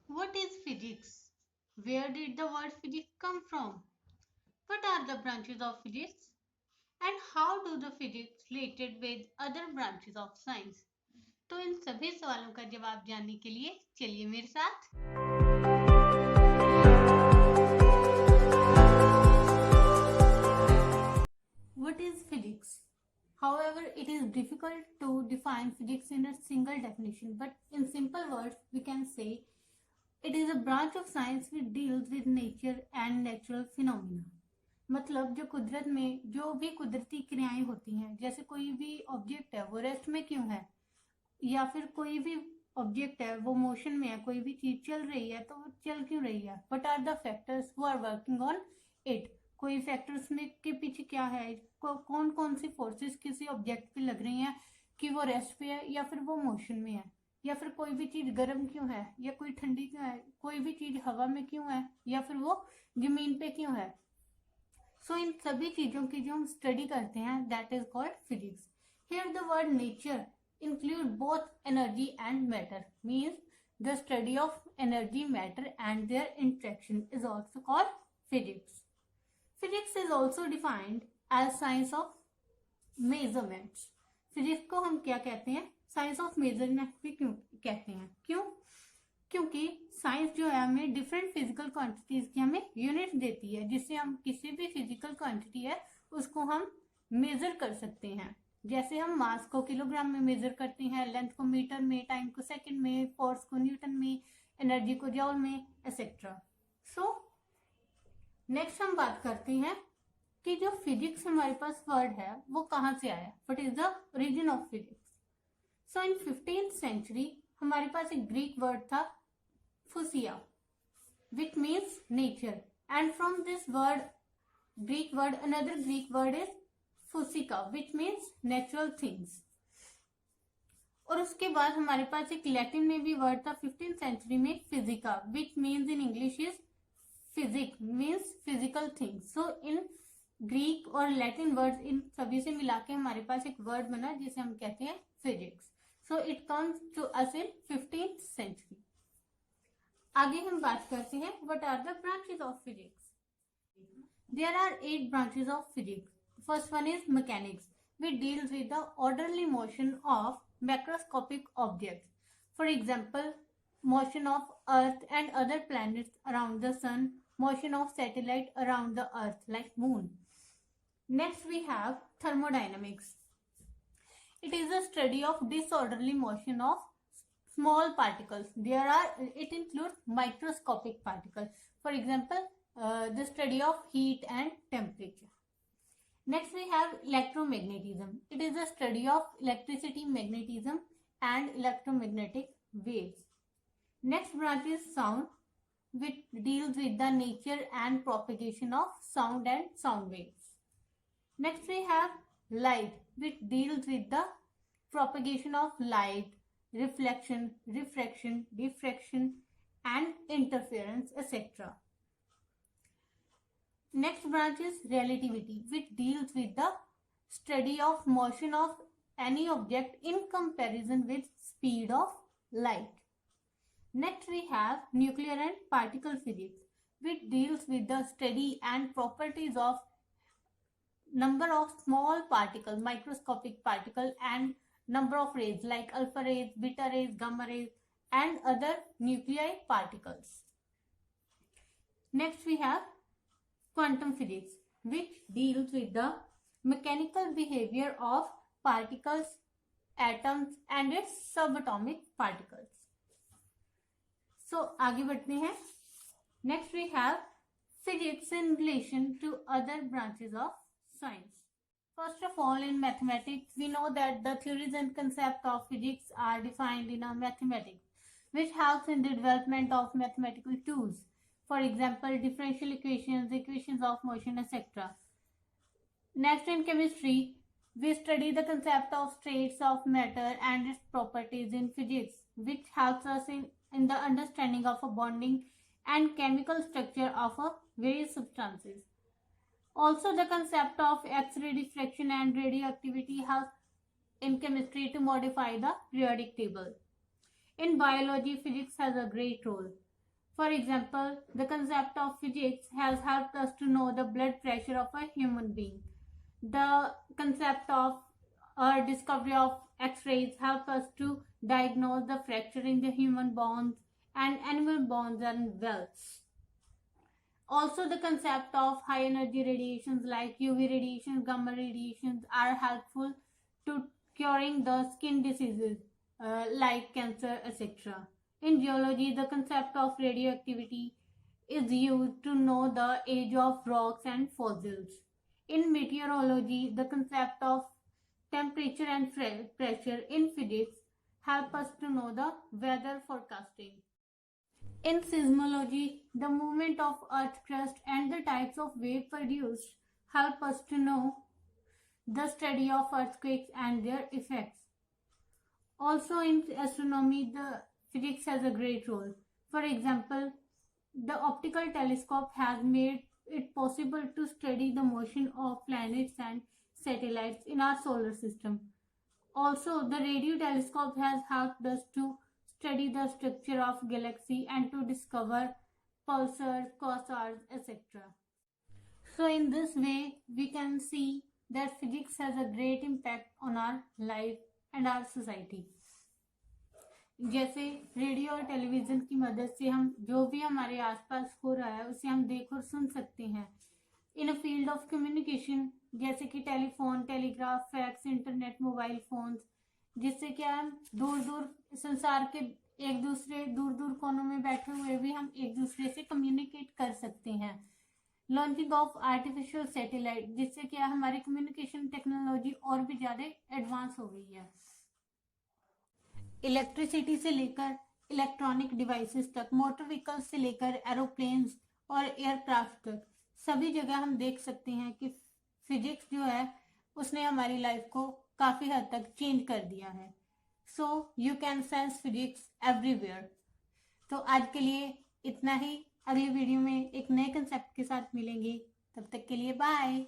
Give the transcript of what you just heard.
What is physics? Where did the word physics come from? What are the branches of physics? And how do the physics related with other branches of science? तो इन सभी सवालों का जवाब जानने के लिए चलिए मेरे साथ। What is physics? However, it is difficult to define physics in a single definition, but in simple words, we can say it is a branch of science which deals with nature and natural phenomena. मतलब जो कुदरत में जो भी कुदरती क्रियाएं होती हैं, जैसे कोई भी ऑब्जेक्ट है वो रेस्ट में क्यों है, या फिर कोई भी ऑब्जेक्ट है वो मोशन में है, कोई भी चीज चल रही है तो वो चल क्यों रही है, what are the factors who are working on it, कोई फैक्टर्स में के पीछे क्या है, कौन कौन सी फोर्सेस किसी ऑब्जेक्ट पे लग रही हैं कि वो रेस्ट पे है या फिर वो मोशन में है, या फिर कोई भी चीज गर्म क्यों है या कोई ठंडी क्यों है, कोई भी चीज हवा में क्यों है या फिर वो जमीन पे क्यों है। सो इन सभी चीजों की जो हम स्टडी करते हैं that is called physics. Here the word nature include both energy and matter, means the study of energy, matter and their interaction is also called physics. Physics is also defined as science of measurements. Physics को हम क्या कहते हैं, science of measurement भी क्यों कहते हैं, क्योंकि साइंस जो है हमें डिफरेंट फिजिकल क्वांटिटीज की हमें यूनिट देती है, जिससे हम किसी भी फिजिकल क्वांटिटी है उसको हम मेजर कर सकते हैं। जैसे हम मास को किलोग्राम में मेजर करते हैं, लेंथ को मीटर में, टाइम को सेकंड में, फोर्स को न्यूटन में, एनर्जी को जॉल में, एक्सेट्रा। सो नेक्स्ट हम बात करते हैं कि जो फिजिक्स हमारे पास वर्ड है वो कहाँ से आया, what is the origin of physics. So in 15th century हमारे पास एक ग्रीक वर्ड था phusia, which means nature, and from this word Greek word another Greek word is phusika which means natural things. और उसके बाद हमारे पास एक लैटिन में भी वर्ड था 15th सेंचुरी में physica, which means in English is physic, means physical things. So in Greek और लैटिन वर्ड्स इन सभी से मिला के हमारे पास एक वर्ड बना जिसे हम कहते हैं physics. So it comes to us in 15th century. आगे हम बात करते हैं what are the branches of physics. There are 8 branches of physics. First one is mechanics, which deals with the orderly motion of macroscopic objects. For example, motion of Earth and other planets around the Sun, motion of satellite around the Earth like Moon. Next we have thermodynamics. It is a study of disorderly motion of small particles. It includes microscopic particles. For example, the study of heat and temperature. Next we have electromagnetism. It is a study of electricity, magnetism and electromagnetic waves. Next branch is sound, which deals with the nature and propagation of sound and sound waves. Next we have light, which deals with the propagation of light, reflection, refraction, diffraction and interference, etc. Next branch is relativity, which deals with the study of motion of any object in comparison with speed of light. Next we have nuclear and particle physics, which deals with the study and properties of number of small particles, microscopic particles and number of rays like alpha rays, beta rays, gamma rays and other nuclei particles. Next we have quantum physics, which deals with the mechanical behavior of particles, atoms and its subatomic particles. So आगे बढ़ते हैं. Next we have physics in relation to other branches of science. First of all, in mathematics, we know that the theories and concepts of physics are defined in a mathematics, which helps in the development of mathematical tools. For example, differential equations, equations of motion, etc. Next, in chemistry, we study the concept of states of matter and its properties in physics, which helps us in the understanding of a bonding and chemical structure of various substances. Also, the concept of X-ray diffraction and radioactivity helps in chemistry to modify the periodic table. In biology, physics has a great role. For example, the concept of physics has helped us to know the blood pressure of a human being. The concept of or discovery of X-rays help us to diagnose the fracture in the human bones and animal bones and wells. Also, the concept of high energy radiations like UV radiations, gamma radiations are helpful to curing the skin diseases like cancer, etc. In geology, the concept of radioactivity is used to know the age of rocks and fossils. In meteorology, the concept of temperature and pressure in physics help us to know the weather forecasting. In seismology, the movement of earth crust and the types of wave produced help us to know the study of earthquakes and their effects. Also in astronomy, the physics has a great role. For example, the optical telescope has made it possible to study the motion of planets and satellites in our solar system. Also, the radio telescope has helped us to study the structure of galaxy and to discover pulsars, quasars, etc. So in this way, we can see that physics has a great impact on our life and our society. जैसे radio और television की मदद से हम जो भी हमारे आसपास हो रहा है उसे हम देख और सुन सकते हैं. इन अ फील्ड ऑफ कम्युनिकेशन जैसे कि telephone, telegraph, fax, internet, mobile phones, जिससे क्या हम दूर दूर संसार के एक दूसरे दूर दूर कोनों में बैठे हुए भी हम एक दूसरे से कम्युनिकेट कर सकते हैं. लॉन्चिंग ऑफ आर्टिफिशियल सैटेलाइट जिससे क्या हमारी कम्युनिकेशन टेक्नोलॉजी और भी ज़्यादा एडवांस हो गई है. इलेक्ट्रिसिटी से लेकर इलेक्ट्रॉनिक डिवाइसेस तक, मोटर व्हीकल्स से लेकर एरोप्लेन्स और एयरक्राफ्ट तक सभी जगह हम देख सकते हैं कि फिजिक्स जो है उसने हमारी लाइफ को काफ़ी हद तक चेंज कर दिया है. So you can sense physics everywhere. तो आज के लिए इतना ही. अगली वीडियो में एक नए कंसेप्ट के साथ मिलेंगे. तब तक के लिए बाय.